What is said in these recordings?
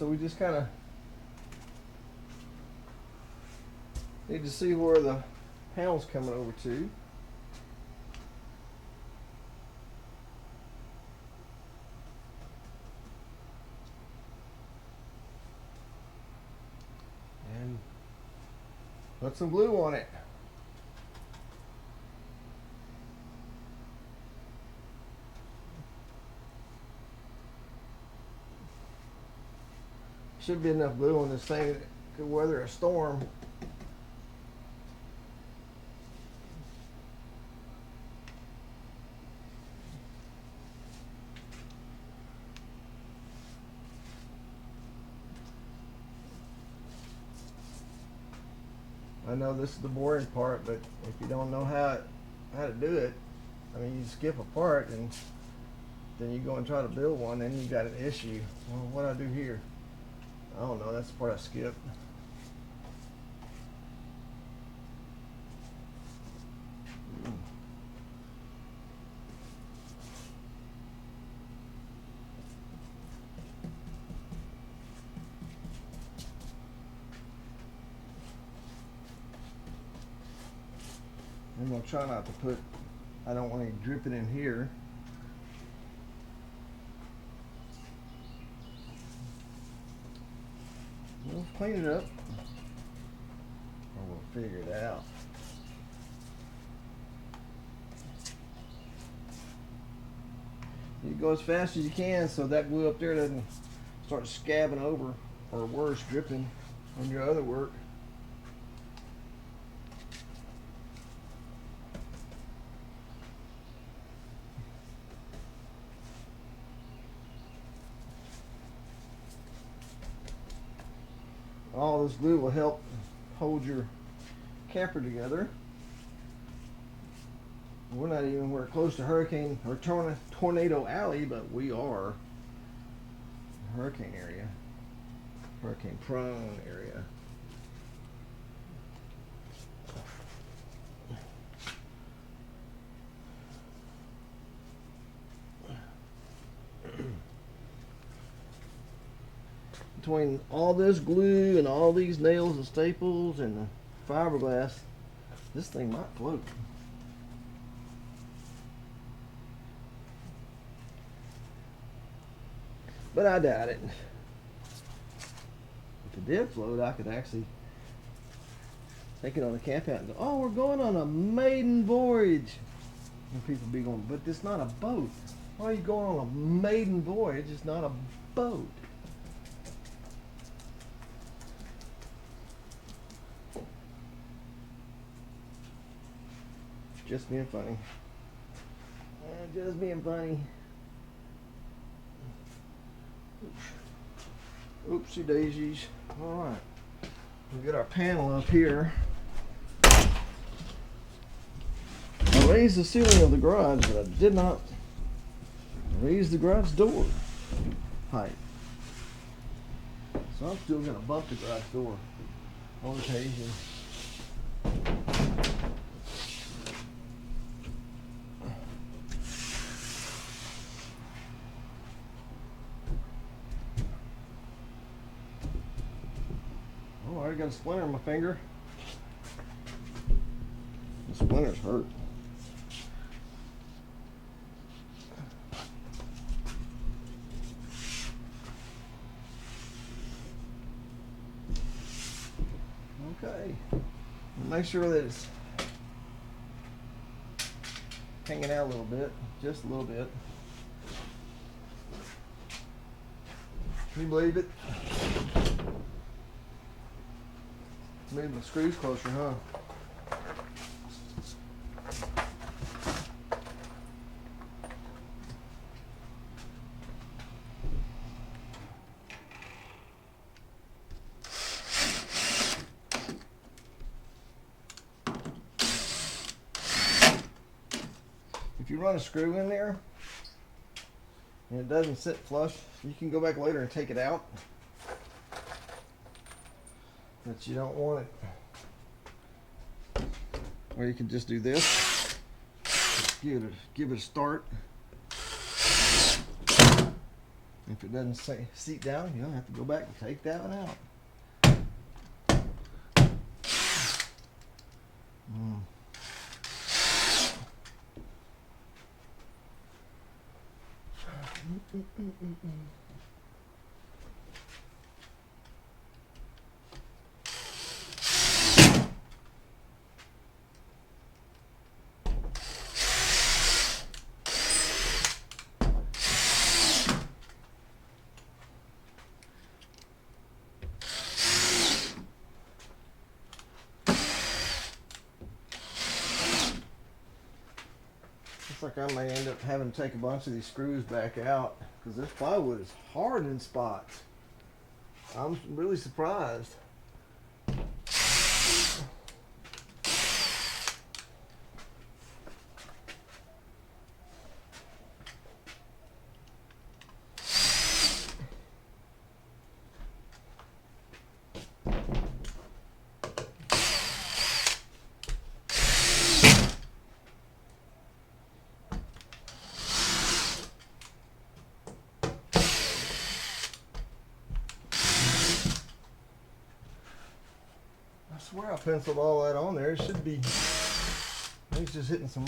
So we just kind of need to see where the panel's coming over to. And put some glue on it. Should be enough glue on this thing that could weather a storm. I know this is the boring part, but if you don't know how to do it, I mean, you skip a part and then you go and try to build one, then you got an issue. Well, what do I do here? I don't know. That's the part I skipped. I'm going to try not to put, I don't want any dripping in here. We'll clean it up, or we'll figure it out. You go as fast as you can so that glue up there doesn't start scabbing over, or worse, dripping on your other work. All this glue will help hold your camper together. We're not even anywhere close to hurricane or tornado alley, but we are hurricane area, hurricane prone area. Between all this glue and all these nails and staples and the fiberglass, this thing might float. But I doubt it. If it did float, I could actually take it on the camp out and go, oh, we're going on a maiden voyage. And people be going, but it's not a boat. Why are you going on a maiden voyage? It's not a boat. Just being funny. Just being funny. Oopsie daisies. Alright. We'll get our panel up here. I raised the ceiling of the garage, but I did not raise the garage door height. So I'm still going to bump the garage door on occasion. Oh, I already got a splinter in my finger. The splinters hurt. Okay. Make sure that it's hanging out a little bit, just a little bit. Can you believe it? Move the screws closer, huh? If you run a screw in there and it doesn't sit flush, you can go back later and take it out. But you don't want it. Or you can just do this. Just give it a start. If it doesn't seat down, you'll have to go back and take that one out. Looks like I may end up having to take a bunch of these screws back out because this plywood is hard in spots. I'm really surprised. I swear I penciled all that on there. It should be. I think it's just hitting some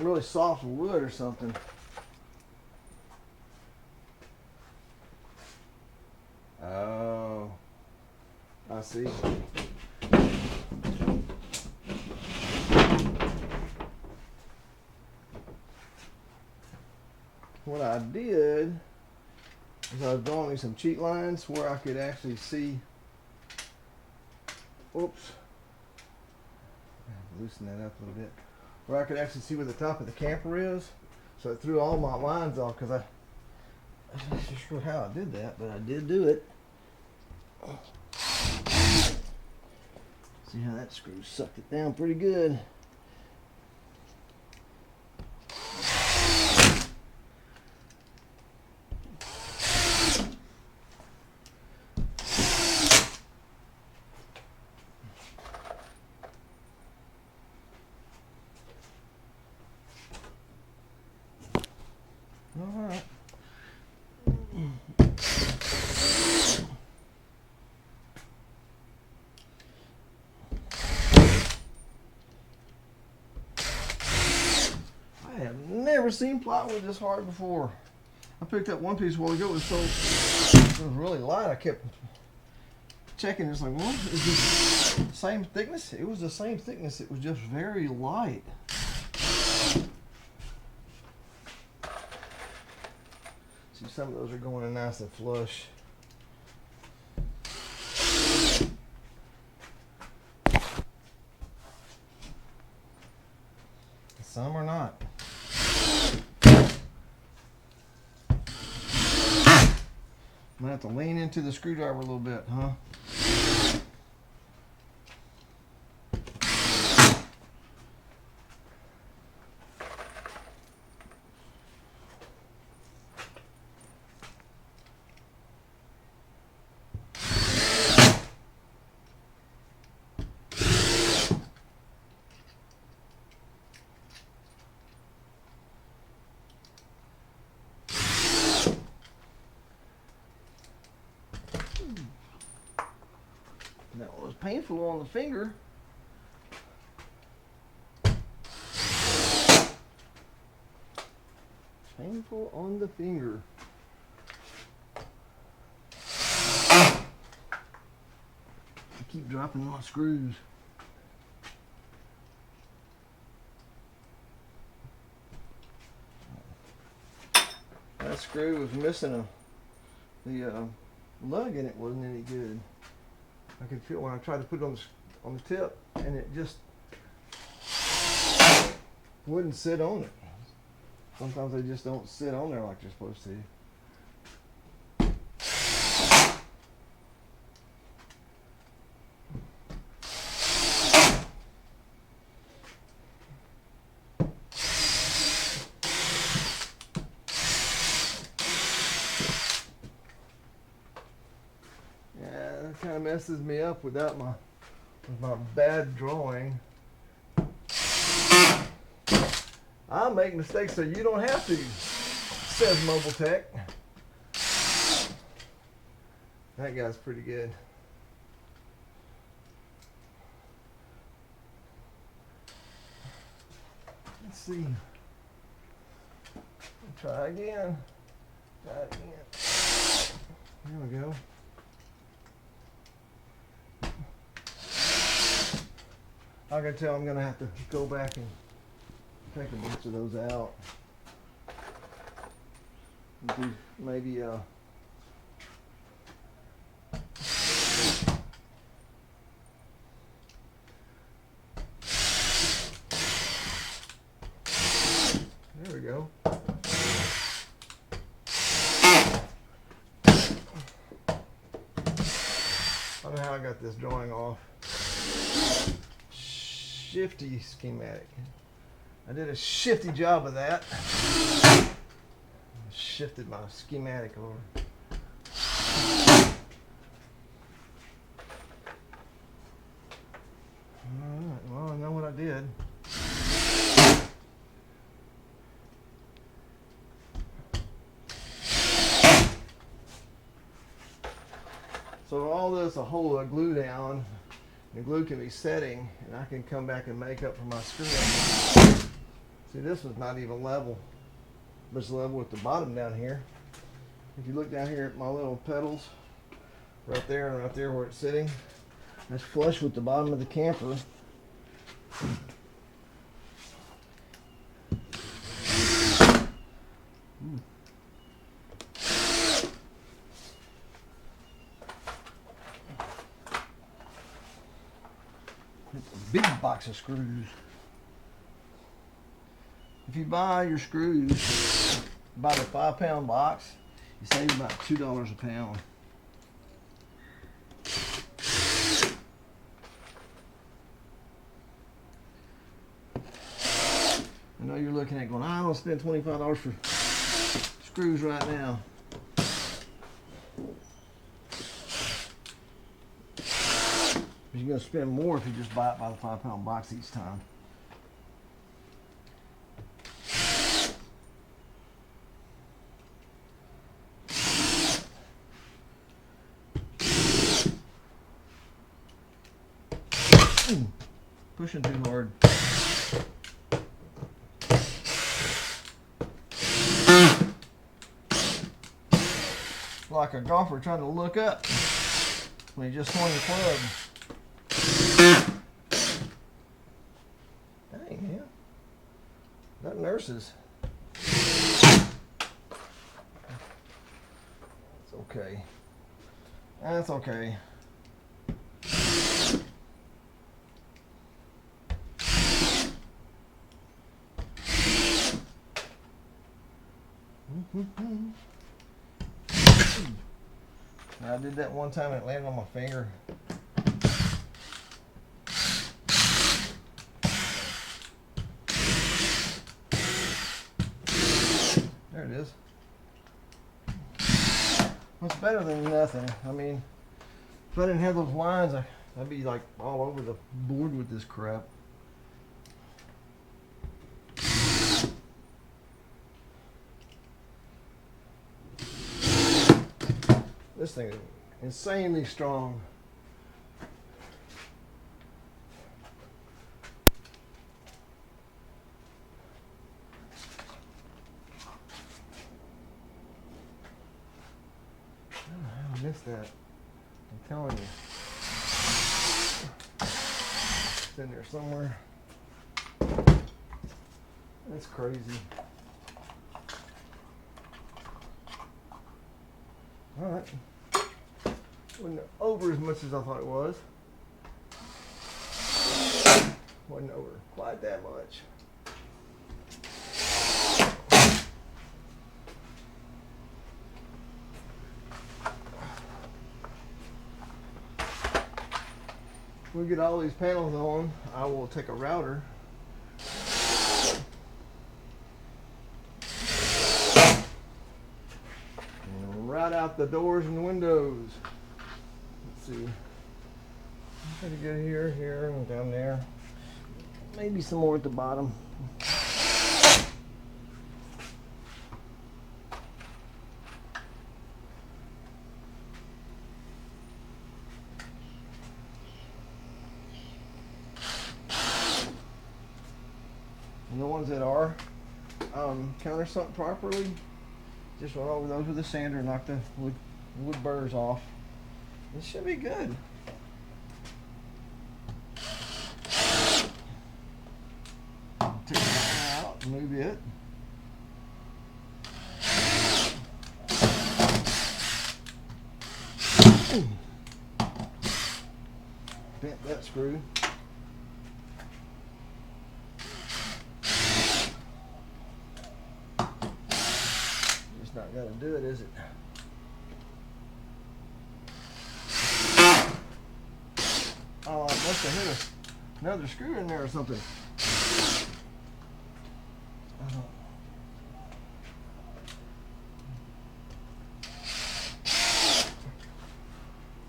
really soft wood or something. Oh, I see. What I did is I was drawing me some cheat lines where I could actually see. Oops. Loosen that up a little bit. Where I could actually see where the top of the camper is. So it threw all my lines off because I'm not sure how I did that, but I did do it. See how that screw sucked it down pretty good. Alright. I have never seen plywood this hard before. I picked up one piece a while ago. It was really light. I kept checking. It's like, what? Is this the same thickness? It was the same thickness. It was just very light. See, some of those are going in nice and flush. Some are not. I'm gonna have to lean into the screwdriver a little bit, huh? That was painful on the finger. Painful on the finger. I keep dropping my screws. That screw was missing the lug in it wasn't any good. I could feel when I tried to put it on the tip, and it just wouldn't sit on it. Sometimes they just don't sit on there like they're supposed to. Kind of messes me up without my bad drawing. I make mistakes so you don't have to. Says Mobile Tech. That guy's pretty good. Let's see. Try again. Try it again. There we go. I can tell I'm gonna have to go back and take a bunch of those out. Do maybe there we go. I don't know how I got this drawing off. Shifty schematic. I did a shifty job of that. Shifted my schematic over. Alright, well, I know what I did. So all this, a hole of glue down, the glue can be setting, and I can come back and make up for my screw up. See, this was not even level, but it's level with the bottom down here. If you look down here at my little pedals, right there and right there where it's sitting, that's flush with the bottom of the camper. It's a big box of screws. If you buy your screws by the 5-pound box, you save about $2 a pound. I know you're looking at going, I don't spend $25 for screws right now. But you're going to spend more if you just buy it by the 5-pound box each time. Pushing too hard. Like a golfer trying to look up when he just swung the club. Dang, man. That nurses. It's okay. That's okay. I did that one time and it landed on my finger. There it is. It's better than nothing. I mean, if I didn't have those lines, I'd be like all over the board with this crap. This thing is insanely strong. I don't know how I missed that. I'm telling you. It's in there somewhere. That's crazy. Alright. Wasn't over as much as I thought it was. Wasn't over quite that much. When we get all these panels on, I will take a router and route out the doors and windows. Let's see. Pretty good here, here, and down there. Maybe some more at the bottom. ones that are countersunk properly, just run over those with a sander and knock the wood burrs off. It should be good. Take that out, move it. Bent that screw. Just not gonna do it, is it? Oh, I must have hit another screw in there or something.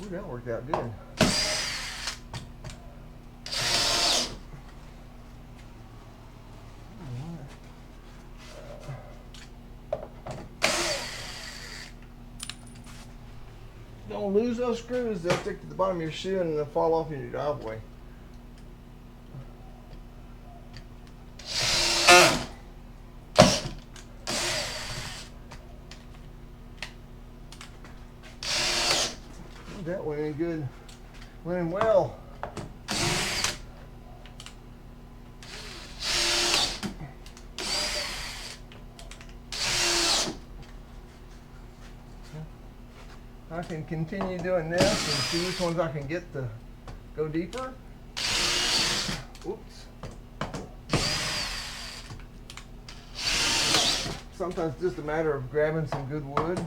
Ooh, that worked out good. Don't lose those screws, they'll stick to the bottom of your shoe and they'll fall off in your driveway. That went in good, went in well. I can continue doing this and see which ones I can get to go deeper. Oops. Sometimes it's just a matter of grabbing some good wood.